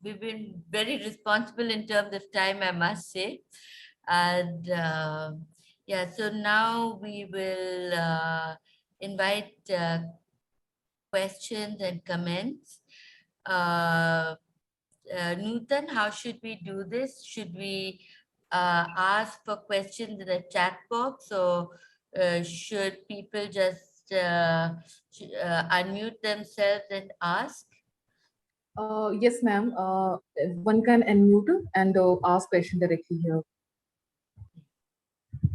we've been very responsible in terms of time, I must say. And yeah, so now we will invite questions and comments. Nutan, how should we do this? Should we ask for questions in the chat box, or should people just unmute themselves and ask? Yes, ma'am. One can unmute and ask question directly here.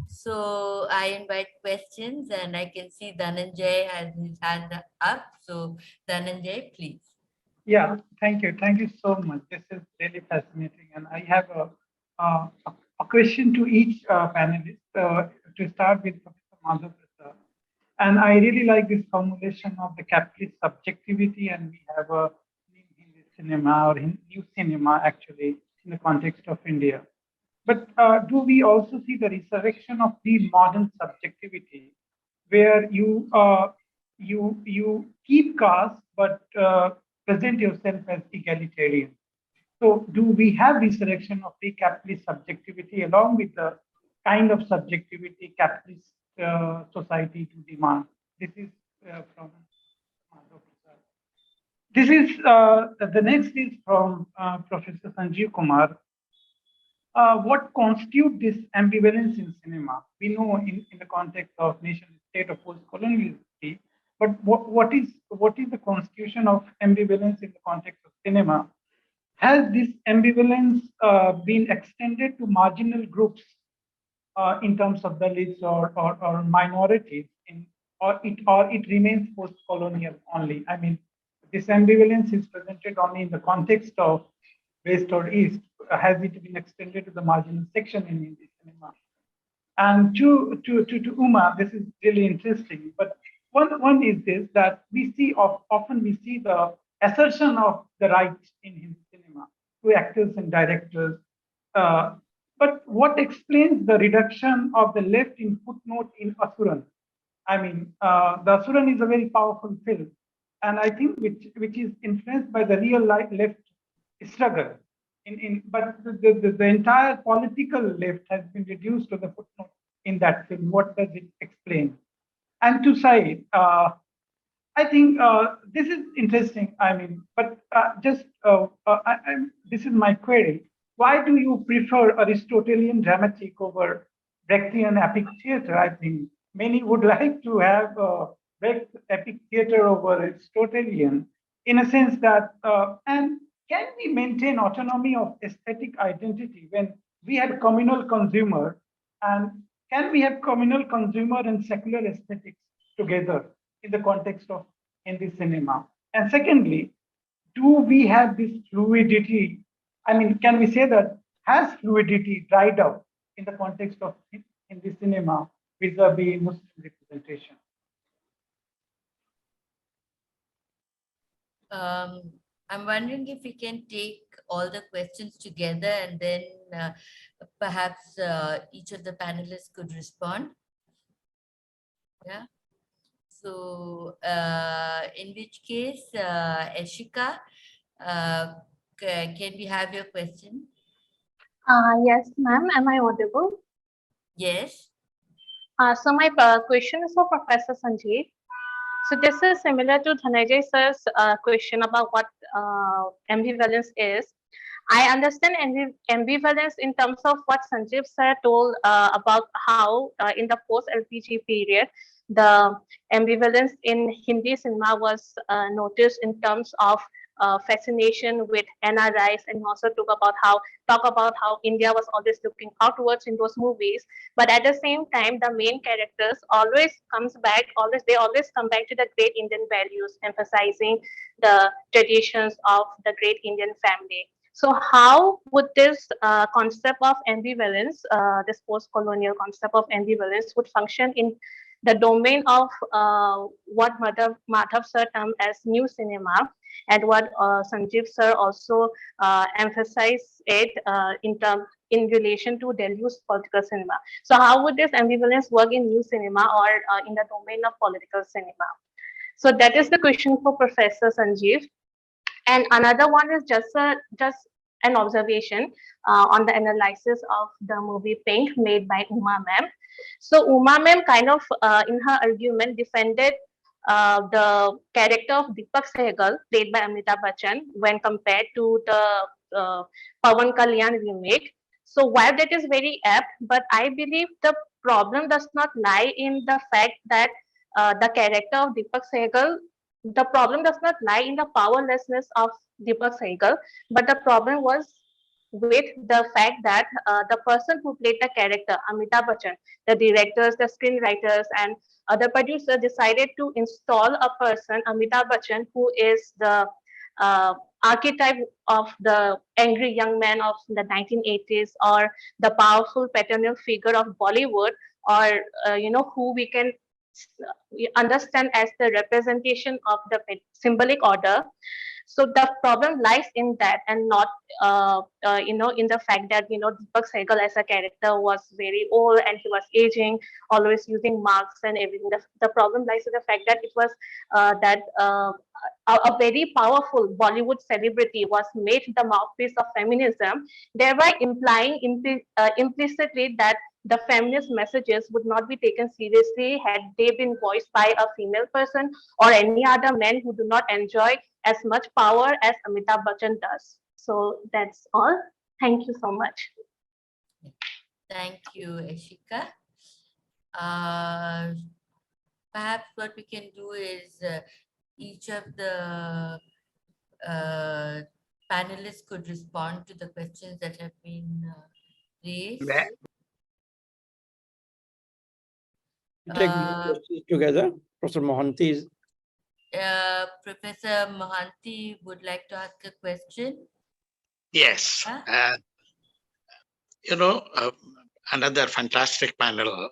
So I invite questions, and I can see Dhananjay has his hand up. So Dhananjay, please. Yeah, thank you. Thank you so much. This is really fascinating. And I have a question to each panelist. To start with Professor Madhav Prasad. And I really like this formulation of the capitalist subjectivity, and we have a Hindi cinema or new cinema actually in the context of India. But do we also see the resurrection of the modern subjectivity, where you keep caste but present yourself as egalitarian? So, do we have resurrection of the capitalist subjectivity along with the kind of subjectivity capitalist society to demand? This is from Madhav Prasad. This is the next is from Professor Sanjeev Kumar. What constitutes this ambivalence in cinema? We know in the context of nation state or post-coloniality, but what is the constitution of ambivalence in the context of cinema? Has this ambivalence been extended to marginal groups in terms of Dalits or minorities, or it remains post-colonial only? I mean, this ambivalence is presented only in the context of West or East. Has it been extended to the marginal section in Hindi cinema? And to Uma, this is really interesting. But one is this, that we see often we see the assertion of the right in Hindi cinema to actors and directors. But what explains the reduction of the left in footnote in Asuran? I mean, the Asuran is a very powerful film, and I think which is influenced by the real life left struggle. But the entire political left has been reduced to the footnote in that film. What does it explain? And to Said, I think this is interesting. I mean, but this is my query. Why do you prefer Aristotelian dramatic over Brechtian epic theater? I think many would like to have Brecht epic theater over Aristotelian, in a sense that, and can we maintain autonomy of aesthetic identity when we had communal consumer, and can we have communal consumer and secular aesthetics together in the context of Hindi cinema? And secondly, do we have this fluidity? I mean, can we say that has fluidity dried up in the context of Hindi cinema vis-a-vis Muslim representation? I'm wondering if we can take all the questions together, and then perhaps each of the panelists could respond. Yeah. So in which case, Eshika, can we have your question? Yes, ma'am. Am I audible? Yes. So my question is for Professor Sanjeev. So this is similar to Dhananjay sir's question about what ambivalence is. I understand ambivalence in terms of what Sanjeev sir told about how in the post-LPG period, the ambivalence in Hindi cinema was noticed in terms of fascination with NRIs, and also talk about how India was always looking outwards in those movies. But at the same time, the main characters always they always come back to the great Indian values, emphasizing the traditions of the great Indian family. So how would this concept of ambivalence, this post-colonial concept of ambivalence, would function in the domain of what Madhav sir termed as new cinema, and what Sanjeev sir also emphasized it in relation to Delhi's political cinema. So how would this ambivalence work in new cinema or in the domain of political cinema? So that is the question for Professor Sanjeev. And another one is just an observation on the analysis of the movie Pink made by Uma ma'am. So Uma ma'am kind of in her argument defended the character of Deepak Sehgal played by Amitabh Bachchan when compared to the Pawan Kalyan remake. So while that is very apt, but I believe the problem does not lie in the fact that the character of Deepak Sehgal, the problem does not lie in the powerlessness of Deepak Sehgal, but the problem was with the fact that the person who played the character, Amitabh Bachchan, the directors, the screenwriters, and other producers decided to install a person, Amitabh Bachchan, who is the uh, archetype of the angry young man of the 1980s, or the powerful paternal figure of Bollywood, or who we can understand as the representation of the symbolic order. So the problem lies in that, and not in the fact that Deepak Sehgal as a character was very old and he was aging, always using masks and everything. The problem lies in the fact that it was that a very powerful Bollywood celebrity was made the mouthpiece of feminism, thereby implying implicitly that the feminist messages would not be taken seriously had they been voiced by a female person or any other man who do not enjoy as much power as Amitabh Bachchan does. So that's all. Thank you so much. Thank you, Ashika. Perhaps what we can do is each of the panelists could respond to the questions that have been raised. Take questions together. Professor Mohanty is. Professor Mohanty would like to ask a question. Yes. Huh? Another fantastic panel.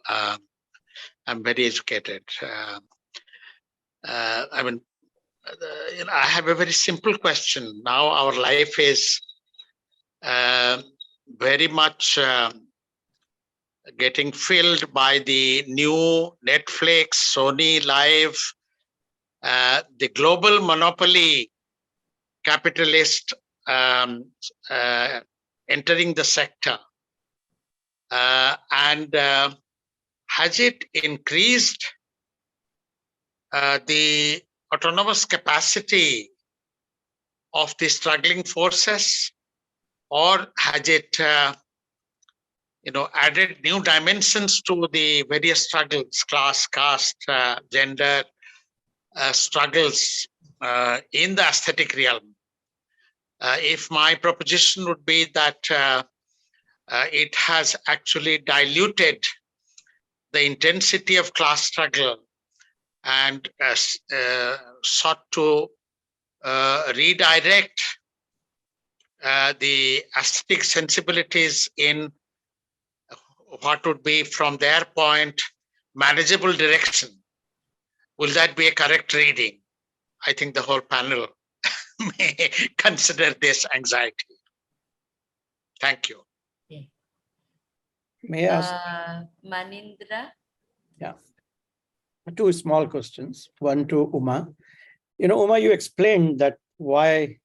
I'm very educated. I have a very simple question. Now our life is very much getting filled by the new Netflix, Sony Live, the global monopoly capitalist entering the sector. And has it increased the autonomous capacity of the struggling forces, or has it added new dimensions to the various struggles, class, caste, gender struggles in the aesthetic realm? If my proposition would be that it has actually diluted the intensity of class struggle and sought to redirect the aesthetic sensibilities in what would be, from their point, manageable direction. Will that be a correct reading? I think the whole panel may consider this anxiety. Thank you. Okay. May I ask? Manindra? Yeah. Two small questions. One to Uma. Uma, you explained that why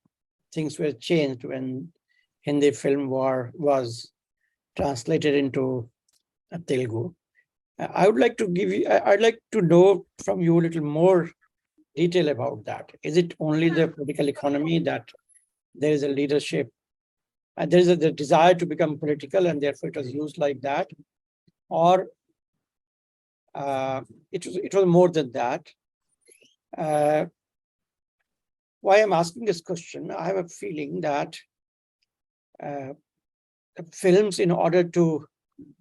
things were changed when Hindi film was translated into Telugu. I'd like to know from you a little more detail about that. Is it only the political economy that there is a leadership and there is the desire to become political and therefore it was used like that? Or it was more than that? Why I'm asking this question, I have a feeling that films, in order to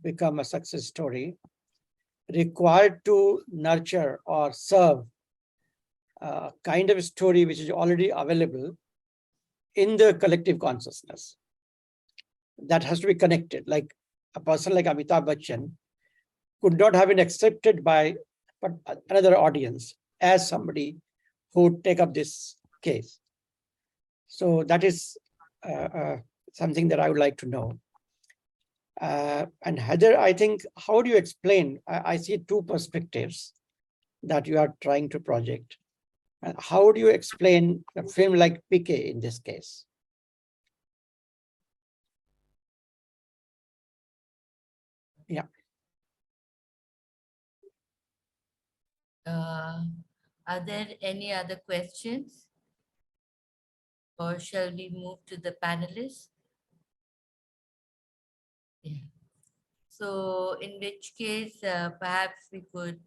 become a success story, required to nurture or serve a kind of a story which is already available in the collective consciousness. That has to be connected. Like a person like Amitabh Bachchan could not have been accepted by another audience as somebody who would take up this case. So that is something that I would like to know. And Heather, I think, how do you explain? I see two perspectives that you are trying to project. And how would you explain a film like Piqué in this case? Yeah. Are there any other questions? Or shall we move to the panelists? Yeah. So in which case, perhaps we could,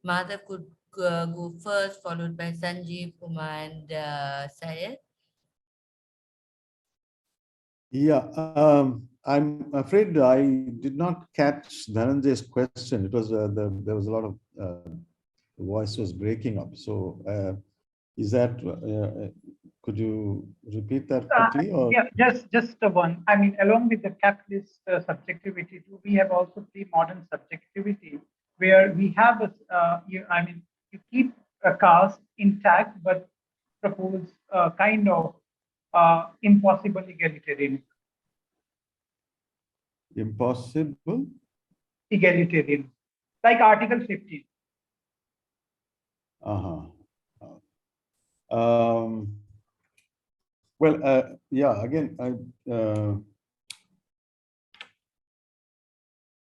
Madhav could go first, followed by Sanjeev, Uma, and Syed. Yeah, I'm afraid I did not catch Dhananjay's question. It was there was a lot of the voice was breaking up. So is that could you repeat that quickly? Or Yeah, just the one. I mean, along with the capitalist subjectivity, we have also pre-modern subjectivity, where we have you keep a caste intact, but propose a kind of impossible egalitarianism. impossible? Egalitarianism, like Article 15. Uh-huh. Well, yeah, again,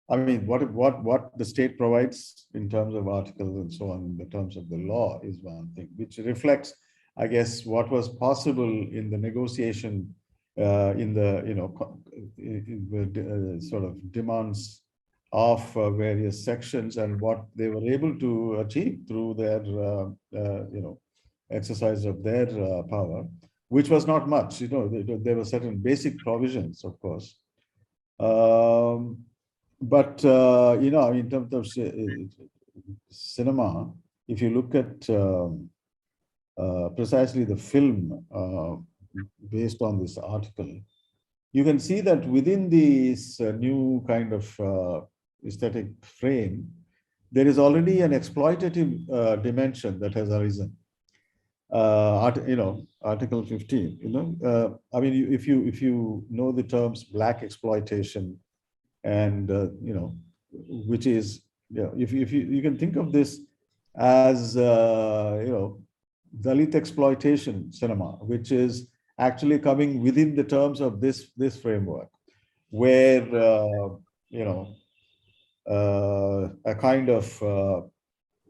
I mean, what the state provides in terms of articles and so on, in the terms of the law is one thing, which reflects, I guess, what was possible in the negotiation, in the sort of demands of various sections and what they were able to achieve through their exercise of their power, which was not much. There were certain basic provisions, of course. But in terms of cinema, if you look at precisely the film based on this article, you can see that within this new kind of aesthetic frame, there is already an exploitative dimension that has arisen. Article 15. I mean, if you know the terms black exploitation, and which is, if you can think of this as Dalit exploitation cinema, which is actually coming within the terms of this framework, where a kind of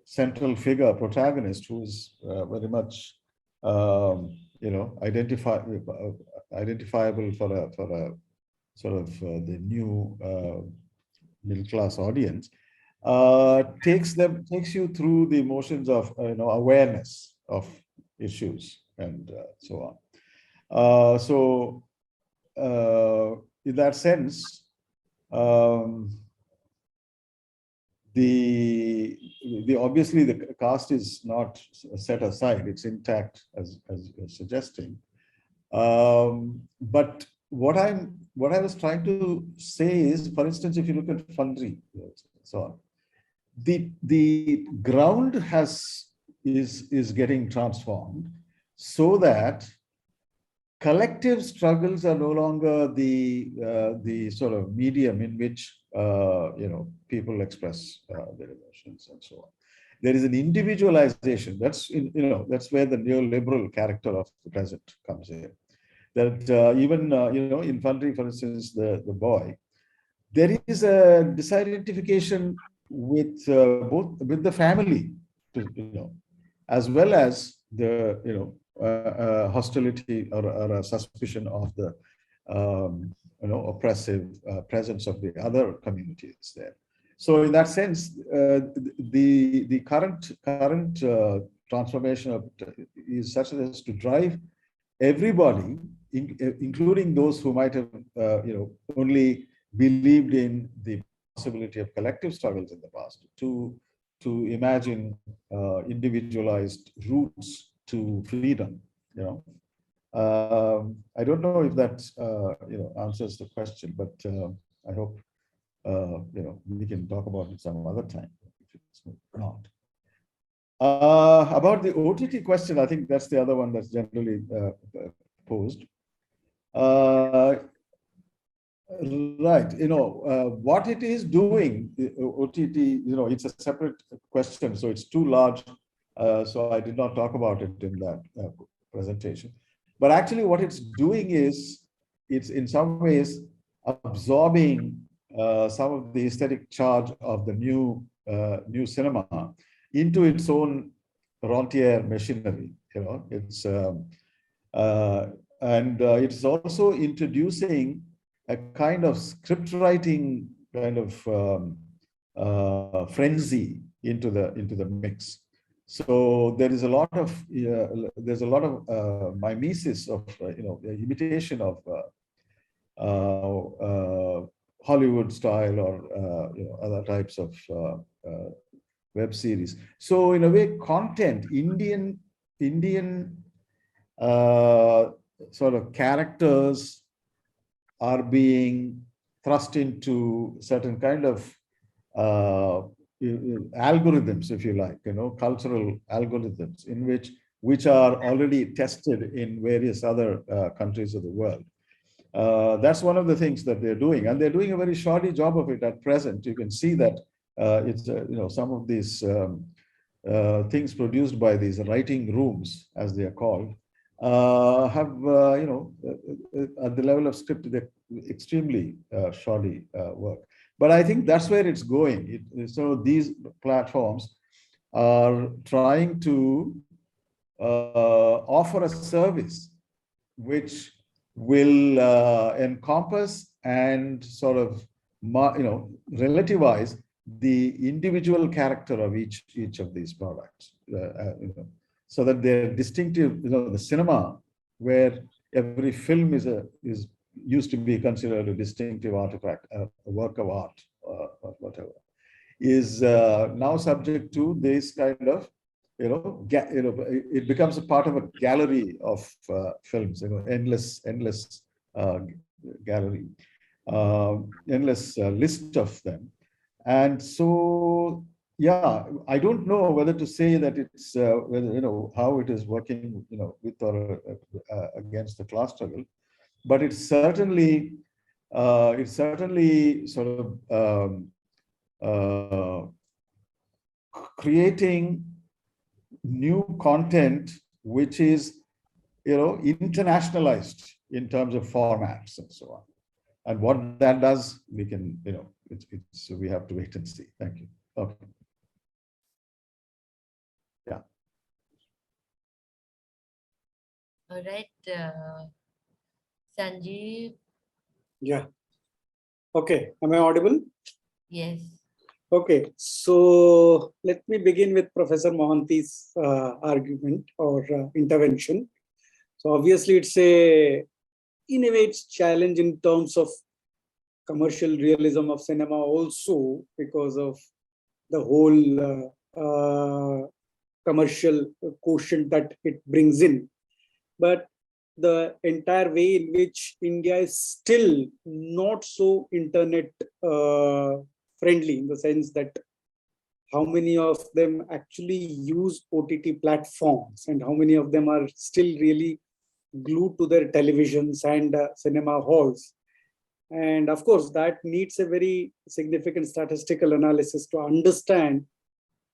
central figure protagonist who is very much identifiable for a sort of the new middle class audience, takes you through the motions of awareness of issues and so on. So in that sense, the obviously the caste is not set aside; it's intact, as you're suggesting. But what I was trying to say is, for instance, if you look at Fundry, so on, the ground is getting transformed so that collective struggles are no longer the sort of medium in which people express their emotions and so on. There is an individualization. That's that's where the neoliberal character of the present comes in. That even in Fundry, for instance, the boy, there is a disidentification with both with the family, as well as the hostility or a suspicion of the oppressive presence of the other communities there. So in that sense, the current transformation is such as to drive everybody, including those who might have only believed in the possibility of collective struggles in the past, to imagine individualized routes to freedom. I don't know if that answers the question, but I hope we can talk about it some other time if it's not. About the OTT question, I think that's the other one that's generally posed. Right, what it is doing, OTT, it's a separate question, so it's too large So I did not talk about it in that presentation. But actually what it's doing is, it's in some ways absorbing some of the aesthetic charge of the new cinema into its own rentier machinery. It's it's also introducing a kind of script writing kind of frenzy into the mix. So there is a lot of mimesis of imitation of Hollywood style or other types of web series. So in a way, content, Indian sort of characters are being thrust into certain kind of algorithms, if you like, cultural algorithms which are already tested in various other countries of the world. That's one of the things that they're doing, and they're doing a very shoddy job of it at present. You can see that it's some of these things produced by these writing rooms, as they are called, have at the level of script, they're extremely shoddy work. But I think that's where it's going. So these platforms are trying to offer a service which will encompass and sort of relativize the individual character of each of these products, so that they're distinctive. The cinema, where every film is used to be considered a distinctive artifact, a work of art, or whatever, is now subject to this kind of, it becomes a part of a gallery of films, endless gallery, endless list of them. And so, yeah, I don't know whether to say that it's whether, how it is working, with or against the class struggle, but it's certainly sort of creating new content which is internationalized in terms of formats and so on. And what that does, we can, we have to wait and see. Thank you. Okay. Yeah. All right, Sanjeev. Yeah. Okay. Am I audible? Yes. Okay. So let me begin with Professor Mohanty's argument or intervention. So obviously it's in a way it's challenge in terms of commercial realism of cinema also, because of the whole commercial quotient that it brings in. But the entire way in which India is still not so internet friendly, in the sense that how many of them actually use OTT platforms and how many of them are still really glued to their televisions and cinema halls. And of course, that needs a very significant statistical analysis to understand.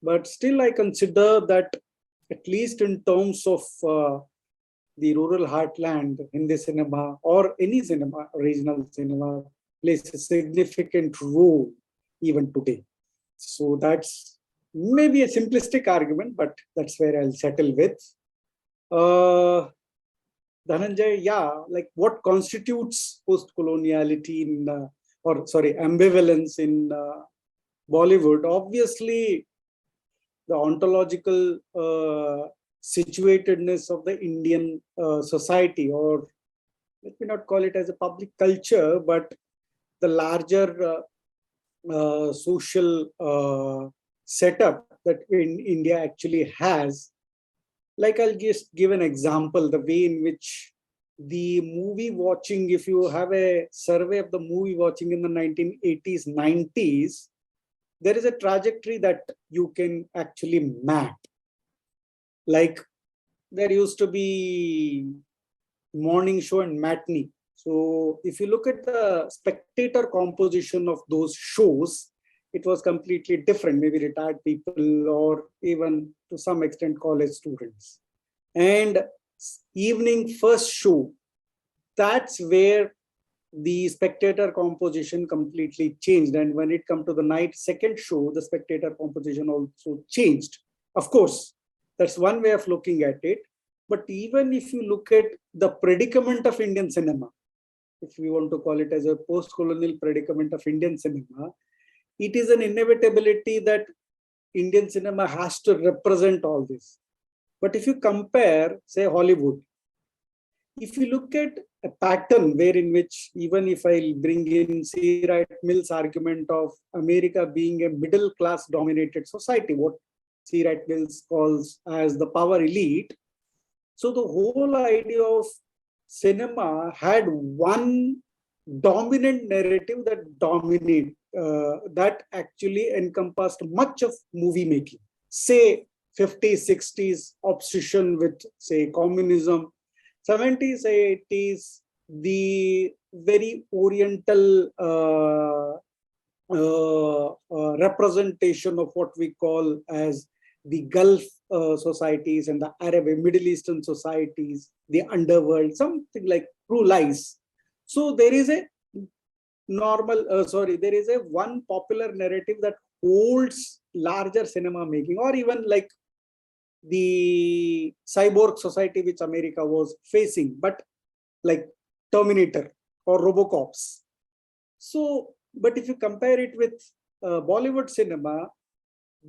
But still, I consider that at least in terms of the rural heartland, Hindi cinema or any cinema, regional cinema, plays a significant role even today. So that's maybe a simplistic argument, but that's where I'll settle with. Dhananjay, yeah, like what constitutes post-coloniality in, ambivalence in Bollywood? Obviously, the ontological situatedness of the Indian society, or let me not call it as a public culture, but the larger social setup that India actually has. Like, I'll just give an example, the way in which the movie watching, if you have a survey of the movie watching in the 1980s, 90s, there is a trajectory that you can actually map. Like, there used to be morning show and matinee. So if you look at the spectator composition of those shows, it was completely different, maybe retired people or even to some extent college students. And evening first show, that's where the spectator composition completely changed. And when it come to the night second show, the spectator composition also changed. Of course, that's one way of looking at it. But even if you look at the predicament of Indian cinema, if we want to call it as a post-colonial predicament of Indian cinema, it is an inevitability that Indian cinema has to represent all this. But if you compare, say, Hollywood, if you look at a pattern wherein which, even if I bring in C. Wright Mill's argument of America being a middle class dominated society, what C. Wright Mills calls as the power elite. So the whole idea of cinema had one dominant narrative that actually encompassed much of movie making. Say 50s, 60s obsession with, say, communism, 70s, 80s, the very oriental representation of what we call as the Gulf societies and the Arab and Middle Eastern societies, the underworld, something like True Lies. So there is a there is a one popular narrative that holds larger cinema making, or even like the cyborg society which America was facing, but like Terminator or Robocops. So, but if you compare it with Bollywood cinema,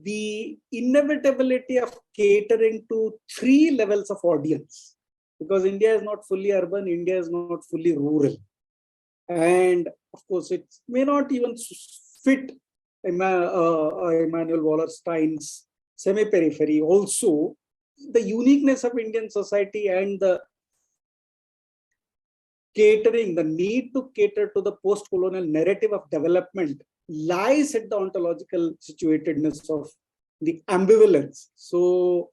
the inevitability of catering to 3 levels of audience, because India is not fully urban, India is not fully rural. And of course, it may not even fit Emmanuel Wallerstein's semi-periphery. Also, the uniqueness of Indian society and the catering, the need to cater to the post-colonial narrative of development lies at the ontological situatedness of the ambivalence. So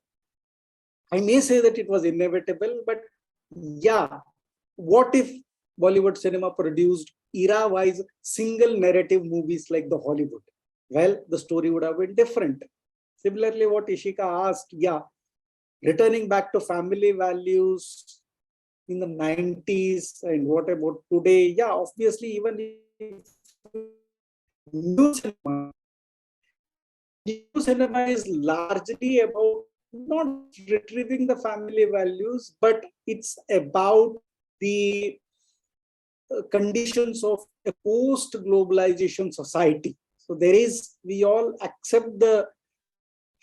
I may say that it was inevitable, but yeah, what if Bollywood cinema produced era-wise single narrative movies like the Hollywood? Well, the story would have been different. Similarly, what Ishika asked, yeah, returning back to family values in the 90s and what about today? Yeah, obviously, even if new cinema is largely about not retrieving the family values, but it's about the conditions of a post-globalization society. So there is, we all accept the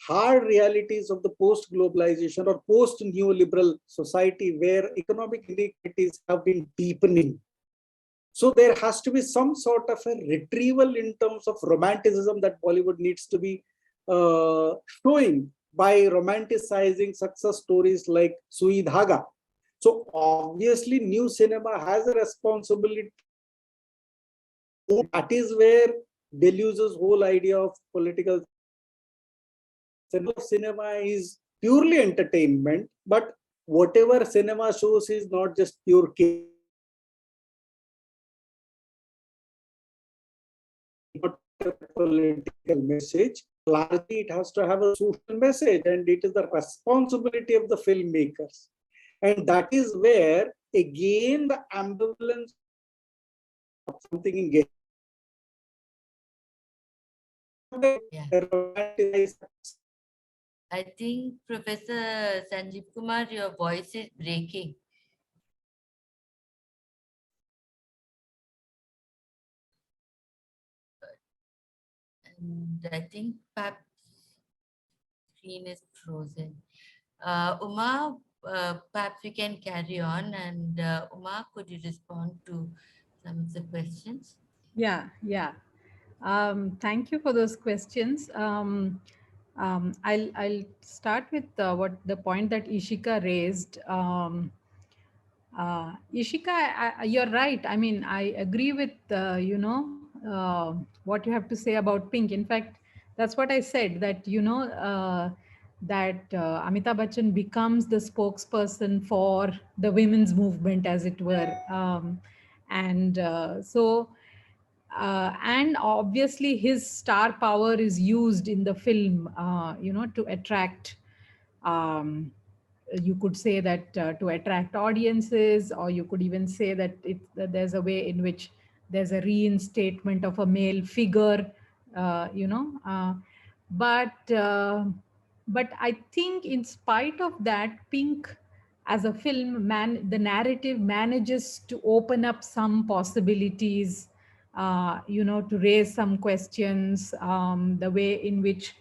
hard realities of the post-globalization or post-neoliberal society where economic inequalities have been deepening. So there has to be some sort of a retrieval in terms of romanticism that Bollywood needs to be showing by romanticizing success stories like Sui Dhaga. So obviously new cinema has a responsibility. That is where Deleuze's whole idea of political cinema is purely entertainment, but whatever cinema shows is not just pure political message. Largely, it has to have a social message, and it is the responsibility of the filmmakers. And that is where, again, the ambivalence of something in game. I think, Professor Sanjeev Kumar, your voice is breaking. And I think perhaps screen is frozen. Uma, perhaps we can carry on. And Uma, could you respond to some of the questions? Yeah. Thank you for those questions. I'll start with what the point that Ishika raised. Ishika, you're right. I mean, I agree with what you have to say about Pink. In fact, that's what I said, that Amitabh Bachchan becomes the spokesperson for the women's movement, as it were, and so and obviously his star power is used in the film, to attract, you could say that to attract audiences, or you could even say that that there's a way in which there's a reinstatement of a male figure, but but I think in spite of that, Pink as a film, the narrative manages to open up some possibilities, to raise some questions, the way in which,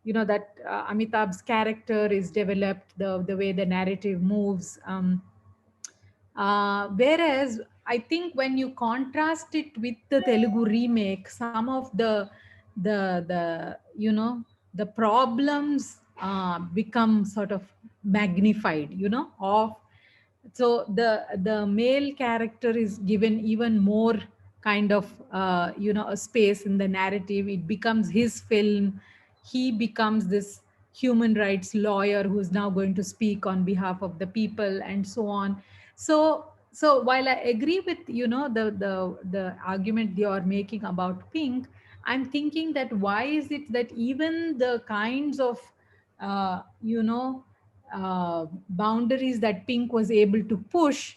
that Amitabh's character is developed, the way the narrative moves. Whereas I think when you contrast it with the Telugu remake, some of the problems become sort of magnified, of, so the male character is given even more kind of a space in the narrative. It becomes his film. He becomes this human rights lawyer who's now going to speak on behalf of the people, and so on. So while I agree with the argument you're making about Pink, I'm thinking that why is it that even the kinds of boundaries that Pink was able to push,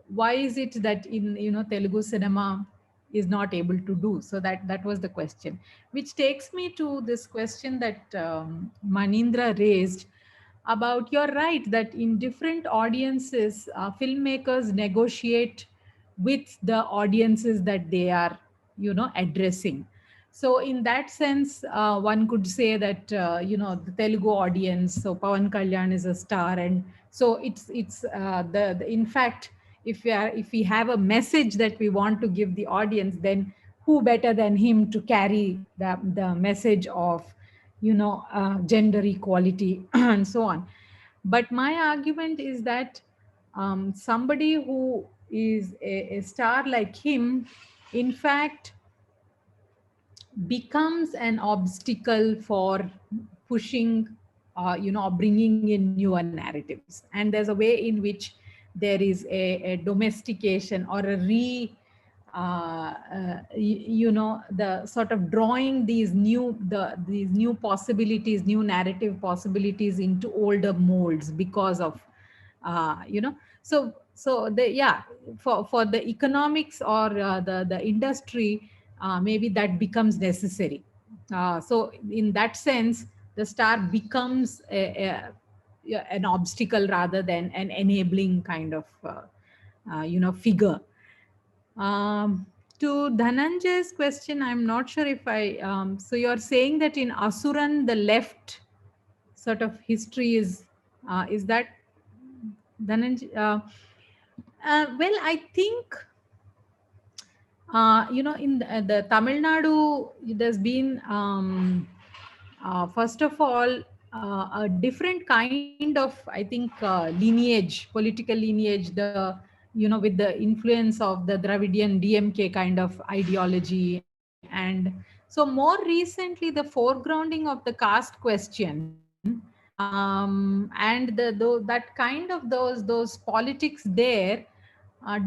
why is it that in Telugu cinema is not able to do? So that was the question, which takes me to this question that Manindra raised about, you're right that in different audiences, filmmakers negotiate with the audiences that they are addressing. So in that sense, one could say that the Telugu audience, so Pawan Kalyan is a star, and so it's the in fact, if we have a message that we want to give the audience, then who better than him to carry the message of gender equality and so on. But my argument is that somebody who is a star like him, in fact, becomes an obstacle for pushing, bringing in newer narratives. And there's a way in which there is a domestication or a the sort of drawing these new possibilities, new narrative possibilities into older molds because of, so the, yeah, for the economics or the industry, maybe that becomes necessary. So in that sense, the star becomes an obstacle rather than an enabling kind of figure. To Dhananjay's question, I'm not sure if so you're saying that in Asuran, the left sort of history is that Dhananjay? Well, I think, in the Tamil Nadu, there's been, first of all, a different kind of, I think, lineage, political lineage, with the influence of the Dravidian DMK kind of ideology. And so more recently, the foregrounding of the caste question, and that kind of those politics there,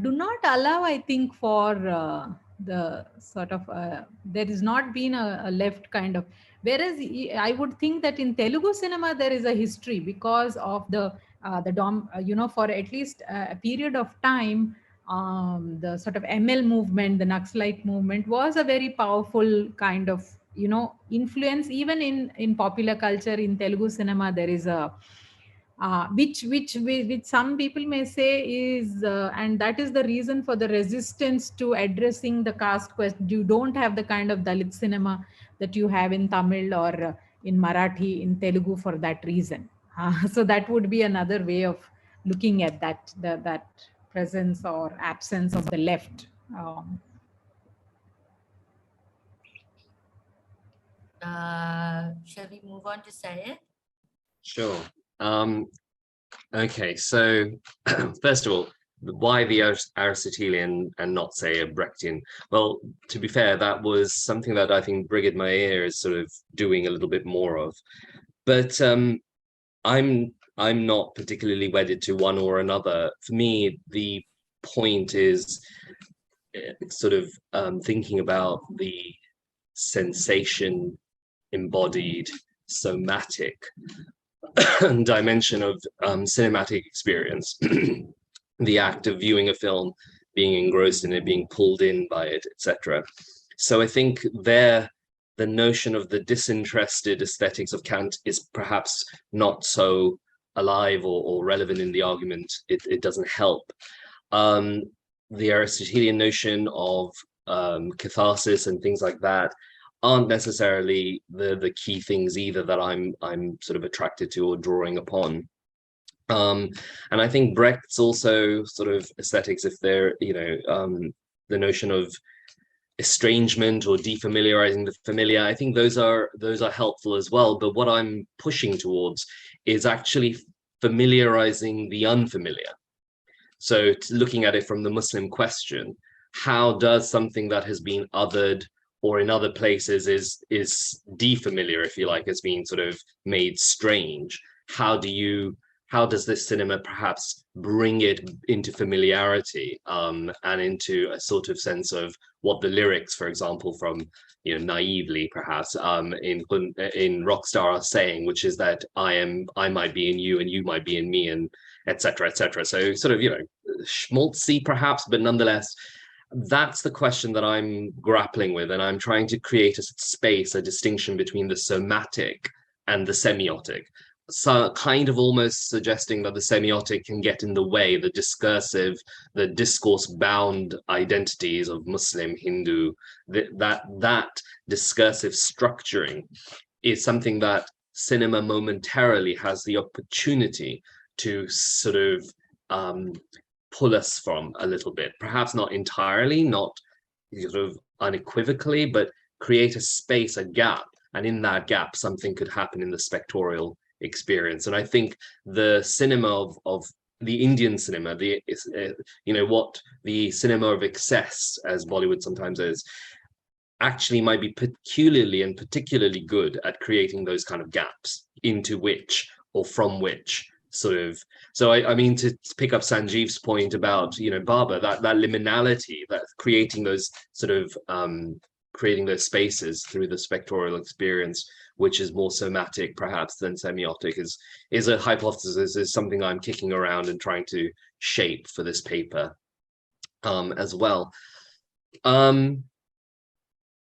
do not allow, I think, for the sort of there has not been a left kind of. Whereas I would think that in Telugu cinema there is a history because of for at least a period of time, the sort of ML movement, the Naxalite movement, was a very powerful kind of influence. Even in popular culture in Telugu cinema, there is a which some people may say is, and that is the reason for the resistance to addressing the caste question. You don't have the kind of Dalit cinema that you have in Tamil or in Marathi, in Telugu, for that reason. So that would be another way of looking at that presence or absence of the left. Shall we move on to Syed? Sure. Okay, so first of all, why the Aristotelian and not, say, a Brechtian? Well, to be fair, that was something that I think Brigid Meir is sort of doing a little bit more of. But I'm not particularly wedded to one or another. For me, the point is sort of thinking about the sensation embodied somatic dimension of cinematic experience, the act of viewing a film, being engrossed in it, being pulled in by it, etc. So I think there, the notion of the disinterested aesthetics of Kant is perhaps not so alive or relevant in the argument. It doesn't help. The Aristotelian notion of catharsis and things like that aren't necessarily the key things either that I'm sort of attracted to or drawing upon. And I think Brecht's also sort of aesthetics, if they're, you know, the notion of estrangement or defamiliarizing the familiar, I think those are helpful as well. But what I'm pushing towards is actually familiarizing the unfamiliar. So looking at it from the Muslim question, how does something that has been othered or in other places is defamiliar, if you like, has been sort of made strange, how does this cinema perhaps bring it into familiarity and into a sort of sense of what the lyrics, for example, from, you know, naively perhaps in Rockstar are saying, which is that I might be in you and you might be in me, and etc. etc. So sort of, you know, schmaltzy perhaps, but nonetheless, that's the question that I'm grappling with, and I'm trying to create a space, a distinction between the somatic and the semiotic. So kind of almost suggesting that the semiotic can get in the way, the discursive, the discourse-bound identities of Muslim, Hindu, that discursive structuring is something that cinema momentarily has the opportunity to sort of pull us from a little bit, perhaps not entirely, not sort of unequivocally, but create a space, a gap, and in that gap, something could happen in the spectorial experience. And I think the cinema of the Indian cinema, you know, what the cinema of excess, as Bollywood sometimes is, actually might be peculiarly and particularly good at creating those kind of gaps into which or from which sort of. So I mean, to pick up Sanjeev's point about, you know, Baba, that liminality, that creating those sort of creating those spaces through the spectorial experience, which is more somatic perhaps than semiotic, is a hypothesis, is something I'm kicking around and trying to shape for this paper as well. I'm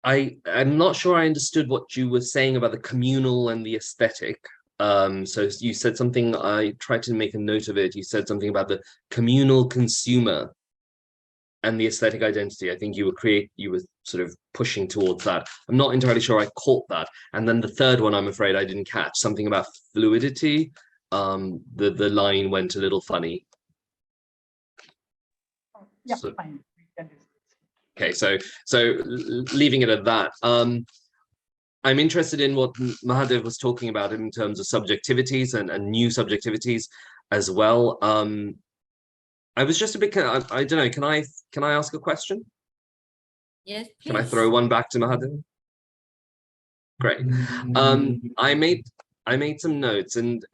not sure I understood what you were saying about the communal and the aesthetic. So you said something, I tried to make a note of it. You said something about the communal consumer and the aesthetic identity. I think you were sort of pushing towards that. I'm not entirely sure I caught that. And then the third one, I'm afraid I didn't catch, something about fluidity. The line went a little funny. Yeah, so, fine. Okay, so leaving it at that. I'm interested in what Mahadev was talking about in terms of subjectivities and new subjectivities as well. I was just a bit, I don't know, can I ask a question? Yes, please. Can I throw one back to Mahadev? Great. I made some notes and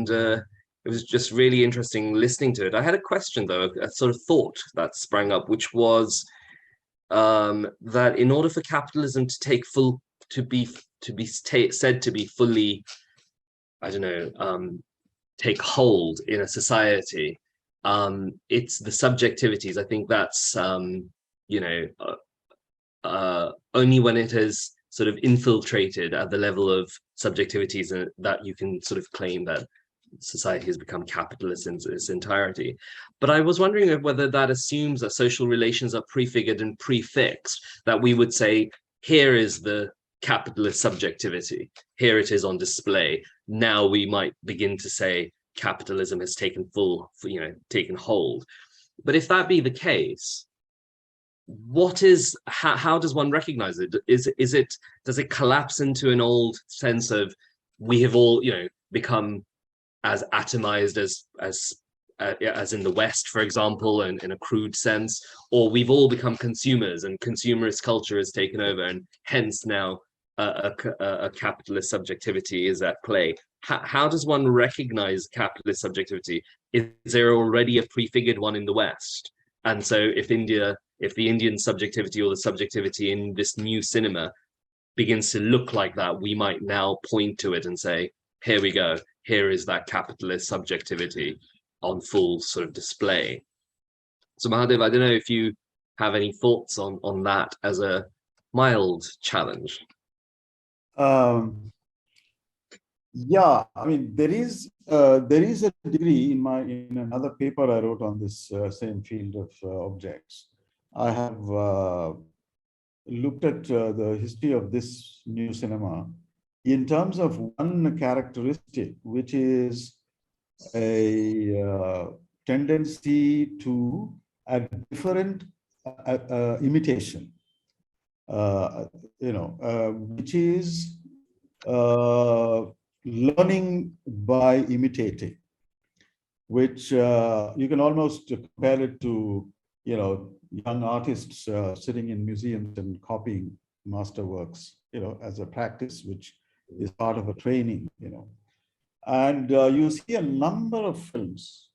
it was just really interesting listening to it. I had a question though, a sort of thought that sprang up, which was that in order for capitalism to take said to be fully, I don't know, take hold in a society, it's the subjectivities. I think that's you know, only when it has sort of infiltrated at the level of subjectivities that you can sort of claim that society has become capitalist in its entirety. But I was wondering whether that assumes that social relations are prefigured and prefixed, that we would say, here is the capitalist subjectivity, here it is on display. Now we might begin to say capitalism has taken taken hold. But if that be the case, how does one recognize it? Does it collapse into an old sense of we have all, you know, become as atomized as in the West, for example, and in a crude sense, or we've all become consumers and consumerist culture has taken over, and hence now a capitalist subjectivity is at play? How does one recognize capitalist subjectivity? Is there already a prefigured one in the West? And so if India if the Indian subjectivity or the subjectivity in this new cinema begins to look like that, we might now point to it and say, here we go, here is that capitalist subjectivity on full sort of display. So Mahadev, I don't know if you have any thoughts on that as a mild challenge. Yeah, I mean, there is a degree in another paper I wrote on this same field of objects. I have looked at the history of this new cinema in terms of one characteristic, which is a tendency to a different imitation, which is learning by imitating, which you can almost compare it to, young artists sitting in museums and copying masterworks, as a practice, which is part of a training, And you see a number of films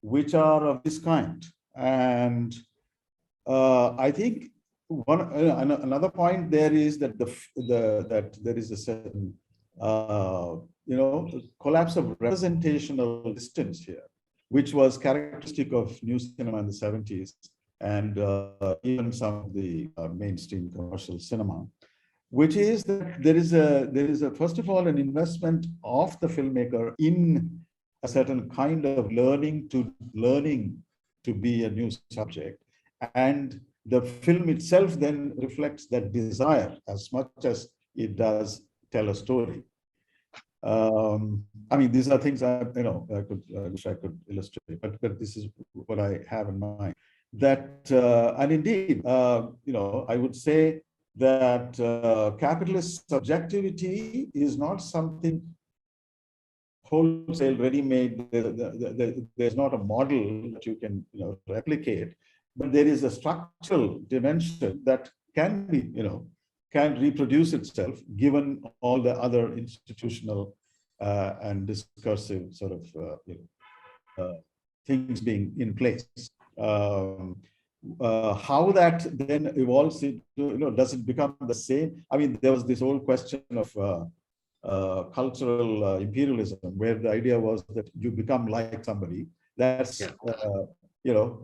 which are of this kind. And I think another point there is that that there is a certain collapse of representational distance here, which was characteristic of new cinema in the 70s and even some of the mainstream commercial cinema, which is that there is a first of all an investment of the filmmaker in a certain kind of learning to be a new subject, and the film itself then reflects that desire as much as it does tell a story. I mean, these are things I wish I could illustrate, but this is what I have in mind. That and indeed, I would say that capitalist subjectivity is not something wholesale, ready-made. There's not a model that you can replicate, but there is a structural dimension that can be can reproduce itself given all the other institutional and discursive sort of things being in place. How that then evolves into, does it become the same? I mean, there was this whole question of cultural imperialism, where the idea was that you become like somebody. That's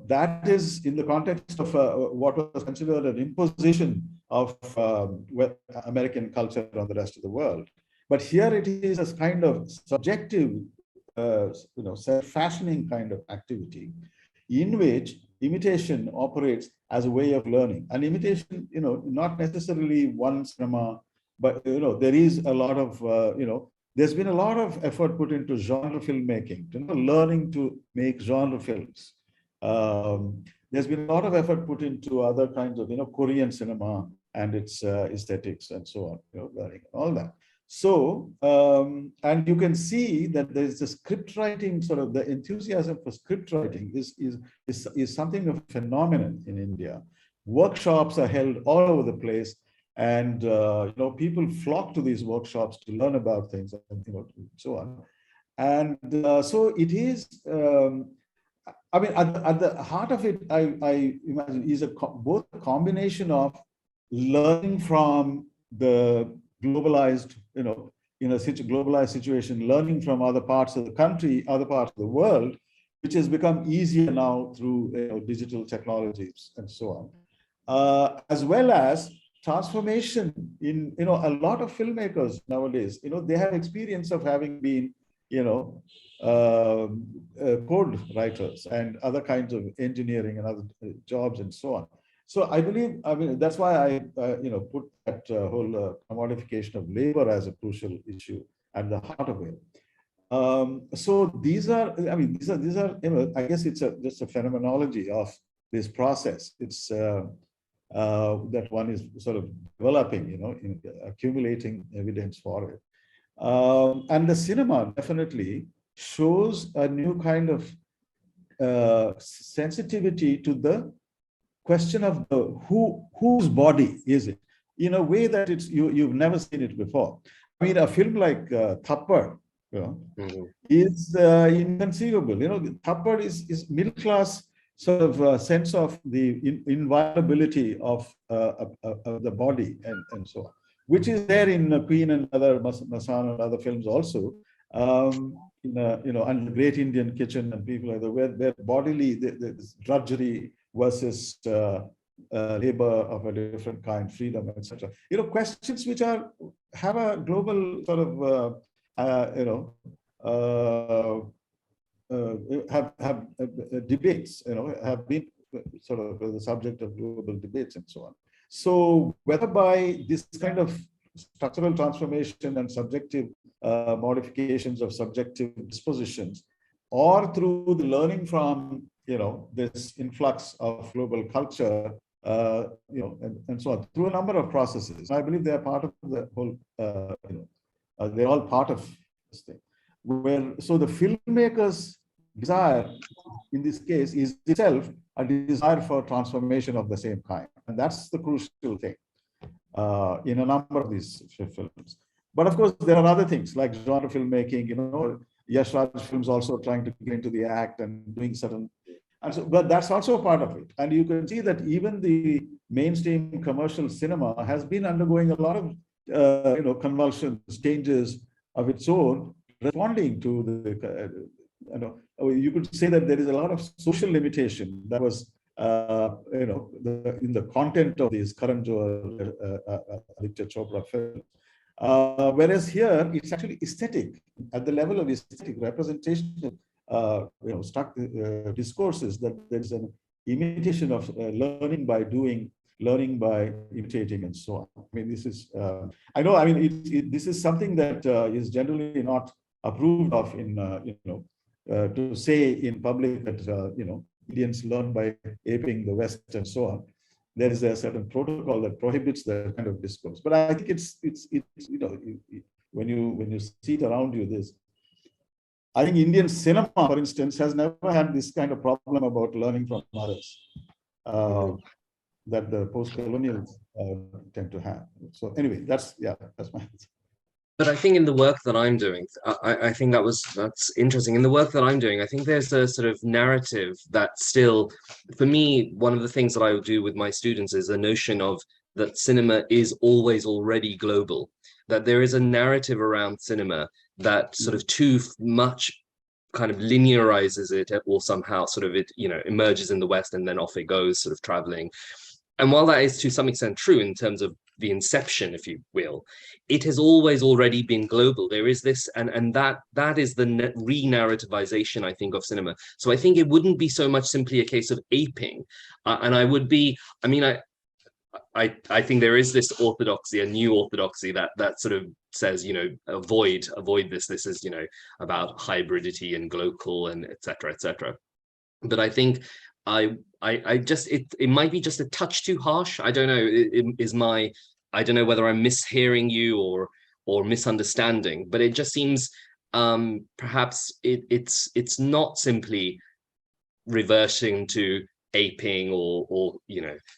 that is in the context of what was considered an imposition of American culture on the rest of the world. But here it is a kind of subjective, self-fashioning kind of activity, in which imitation operates as a way of learning. And imitation, not necessarily one cinema, but there is a lot of, there's been a lot of effort put into genre filmmaking, learning to make genre films. There's been a lot of effort put into other kinds of, Korean cinema and its aesthetics and so on, learning all that. So, and you can see that there's the script writing, sort of the enthusiasm for script writing is something of a phenomenon in India. Workshops are held all over the place, and people flock to these workshops to learn about things, and so on. And so it is. I mean, at the heart of it, I imagine, is both a combination of learning from the globalized, in a globalized situation, learning from other parts of the country, other parts of the world, which has become easier now through digital technologies and so on, as well as transformation in, a lot of filmmakers nowadays, they have experience of having been, code writers and other kinds of engineering and other jobs and so on. So I believe, that's why I, put that whole commodification of labor as a crucial issue at the heart of it. So these are, these are, I guess it's just a phenomenology of this process. It's that one is sort of developing, accumulating evidence for it. And the cinema definitely shows a new kind of sensitivity to the question of the whose body is it, in a way that you've never seen it before. I mean, a film like Thappad, is inconceivable. Thappad is middle class sort of sense of the inviolability of the body and so on, which is there in Queen and other Masan and other films also. And the Great Indian Kitchen and people like that, where bodily this drudgery versus labor of a different kind, freedom, etc. Questions which have a global sort of have debates, have been sort of the subject of global debates and so on. So whether by this kind of structural transformation and subjective modifications of subjective dispositions, or through the learning from this influx of global culture, and so on, through a number of processes, I believe they are part of the whole. They're all part of this thing. So the filmmaker's desire in this case is itself a desire for transformation of the same kind, and that's the crucial thing in a number of these films. But of course, there are other things like genre filmmaking. Yash Raj films also trying to get into the act and doing certain, and so, but that's also a part of it. And you can see that even the mainstream commercial cinema has been undergoing a lot of convulsions, changes of its own, responding to the. You could say that there is a lot of social limitation that was, in the content of these Karan Johar, Aditya Chopra films. Whereas here, it's actually aesthetic, at the level of aesthetic representation, discourses, that there's an imitation of learning by doing, learning by imitating, and so on. I mean, this is, this is something that is generally not approved of in, to say in public that, Indians learn by aping the West and so on. There is a certain protocol that prohibits that kind of discourse. But I think it's when you see it around you, I think Indian cinema, for instance, has never had this kind of problem about learning from others that the post-colonials tend to have. So anyway, that's my answer. But I think in the work that I'm doing, I think that's interesting. In the work that I'm doing, I think there's a sort of narrative that still, for me, one of the things that I will do with my students is a notion of that cinema is always already global, that there is a narrative around cinema that sort of too much kind of linearizes it, or somehow sort of it, emerges in the West and then off it goes, sort of traveling. And while that is to some extent true in terms of the inception, if you will, it has always already been global. There is this, and that is the re-narrativization, I think, of cinema. So I think it wouldn't be so much simply a case of aping, and I would be, I think there is this orthodoxy, a new orthodoxy that sort of says, avoid this. This is, about hybridity and glocal and et cetera. But I think it might be just a touch too harsh. I don't know. I don't know whether I'm mishearing you or misunderstanding, but it just seems perhaps it's not simply reversing to aping or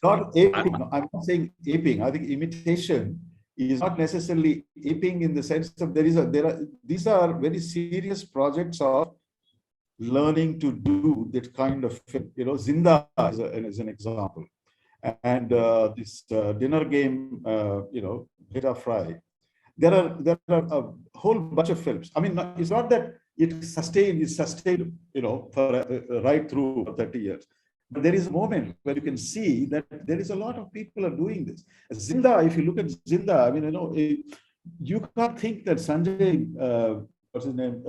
not aping. I'm not saying aping. I think imitation is not necessarily aping in the sense of these are very serious projects of learning to do that kind of film. Zinda is an example, and this dinner game, Beta Fry. There are a whole bunch of films. I mean, it's not that it's sustained, for right through 30 years. But there is a moment where you can see that there is a lot of people are doing this. Zinda, if you look at Zinda, I mean, you can't think that Sanjay, what's his name,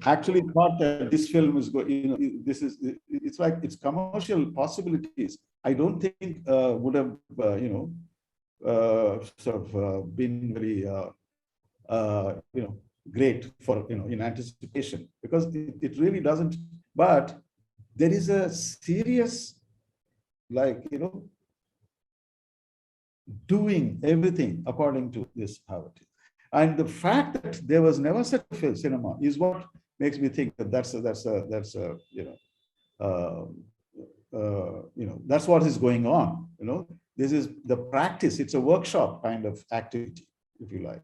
actually thought that this film is going, it's like its commercial possibilities, I don't think would have, been very, great for, in anticipation, because it really doesn't, but there is a serious, doing everything according to this, how it is. And the fact that there was never such a cinema is what makes me think that that's what is going on. This is the practice. It's a workshop kind of activity, if you like.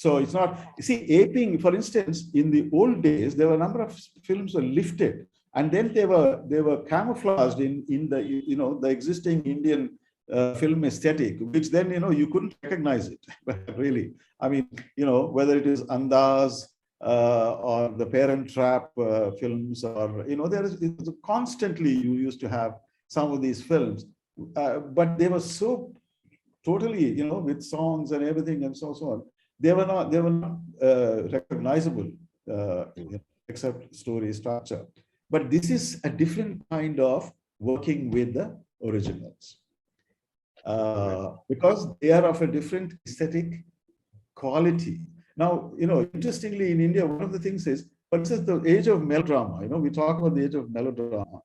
So it's not, you see, aping, for instance, in the old days, there were a number of films were lifted and then they were camouflaged in the, the existing Indian film aesthetic, which then, you couldn't recognize it, really. I mean, whether it is Andaz or the Parent Trap films, or, there is constantly you used to have some of these films, but they were so totally, with songs and everything and so on. They were not recognizable, except story structure. But this is a different kind of working with the originals, because they are of a different aesthetic quality. Now, interestingly, in India, one of the things is, for instance, the age of melodrama. We talk about the age of melodrama.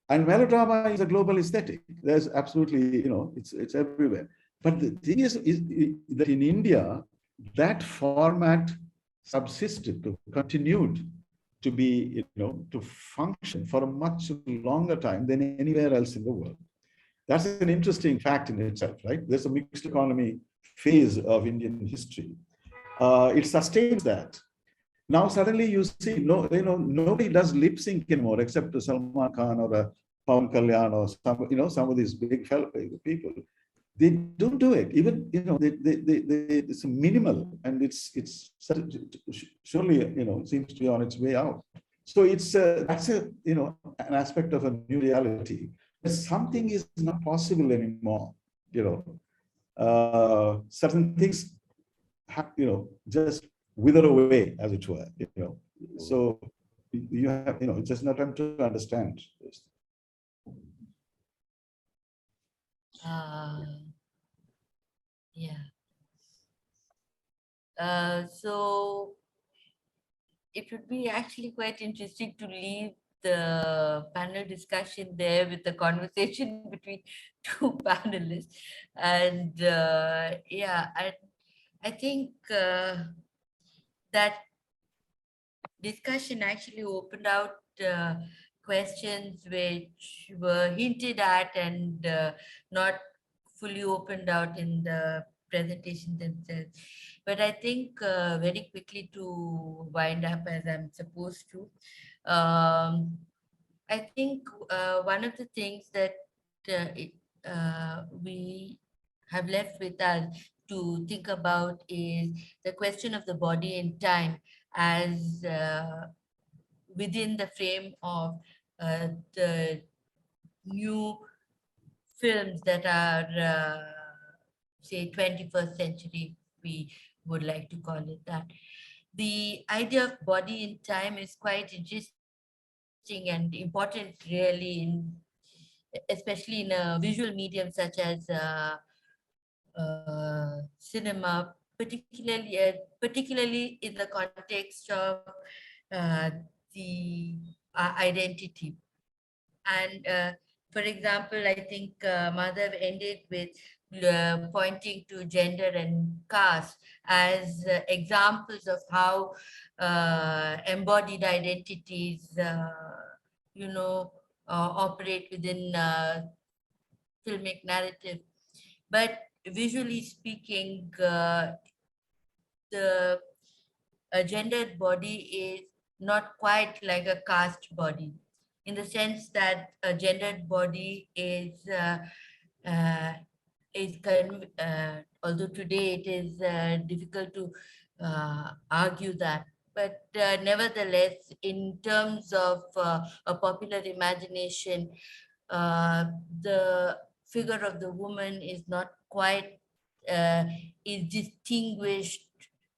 And melodrama is a global aesthetic. There's absolutely, it's everywhere. But the thing is that in India, that format subsisted, continued to be, to function for a much longer time than anywhere else in the world. That's an interesting fact in itself, right? There's a mixed economy phase of Indian history. It sustains that. Now suddenly you see, nobody does lip sync anymore except Salman Khan or Pawan Kalyan or some of these big people. They don't do it. Even it's minimal, and it's surely seems to be on its way out. So it's that's an aspect of a new reality. Something is not possible anymore. Certain things have, just wither away, as it were. So you have, it's just not time to understand this. Yeah. So it would be actually quite interesting to leave the panel discussion there with the conversation between two panelists. And yeah, I think that discussion actually opened out questions which were hinted at and not fully opened out in the presentation themselves. But I think very quickly, to wind up as I'm supposed to, I think one of the things that we have left with us to think about is the question of the body in time as within the frame of the new films that are, say, 21st century, we would like to call it that. The idea of body in time is quite interesting and important, really, especially in a visual medium such as cinema, particularly in the context of the identity. And for example, I think Madhav ended with pointing to gender and caste as examples of how embodied identities, operate within filmic narrative. But visually speaking, the gendered body is not quite like a caste body, in the sense that a gendered body is although today it is difficult to argue that, but nevertheless, in terms of a popular imagination, the figure of the woman is not quite is distinguished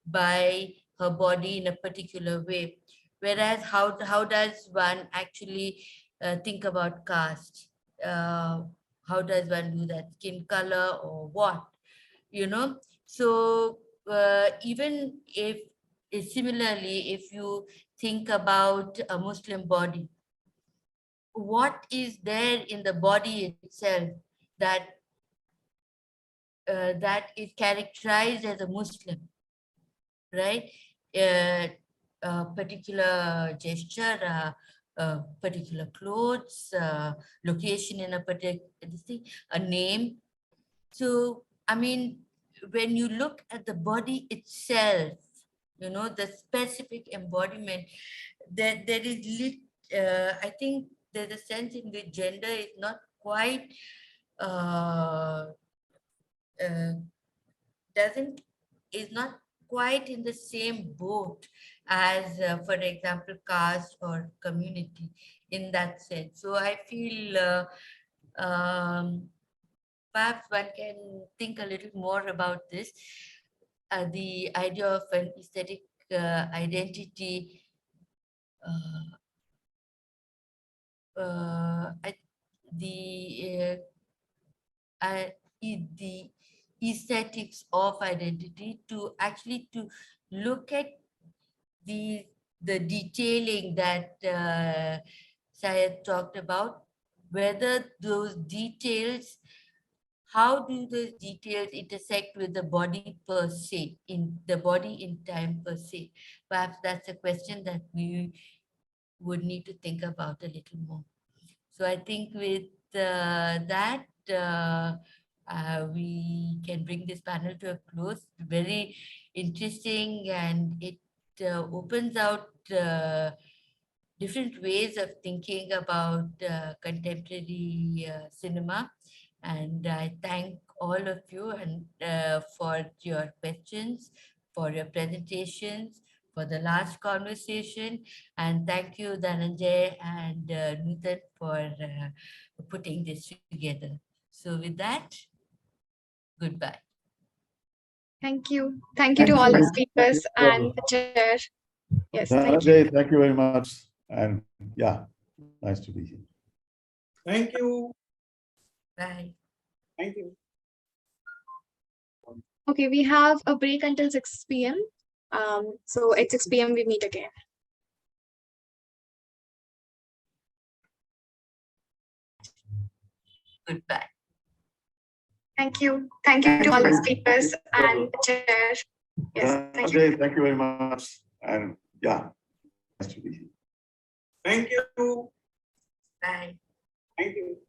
by her body in a particular way. Whereas how does one actually think about caste? How does one do that? Skin color or what? So even if similarly, if you think about a Muslim body, what is there in the body itself that that is characterized as a Muslim, right? A particular gesture, particular clothes, location in a particular thing, a name. So, I mean, when you look at the body itself, you know, the specific embodiment, there is I think there's a sense in which gender is not quite is not quite in the same boat as, for example, caste or community in that sense. So I feel perhaps one can think a little more about this. The idea of an aesthetic identity, the aesthetics of identity, to actually to look at the detailing that Syed talked about, whether those details, how do those details intersect with the body per se, in the body in time per se? Perhaps that's a question that we would need to think about a little more. So I think with that, we can bring this panel to a close. Very interesting, and it opens out different ways of thinking about contemporary cinema. And I thank all of you and for your questions, for your presentations, for the last conversation. And thank you, Dhananjay and Nutan, for putting this together. So with that, goodbye. Thank you. Thank you to all the speakers and the chair. Yes, thank you. Thank you very much. And yeah, nice to be here. Thank you. Bye. Thank you. Okay, we have a break until 6 p.m. So at 6 p.m. we meet again. Goodbye. Thank you. Thank you to all the speakers and the chair. Yes, thank you. Thank you very much. And yeah, nice to be here. Thank you. Bye. Thank you.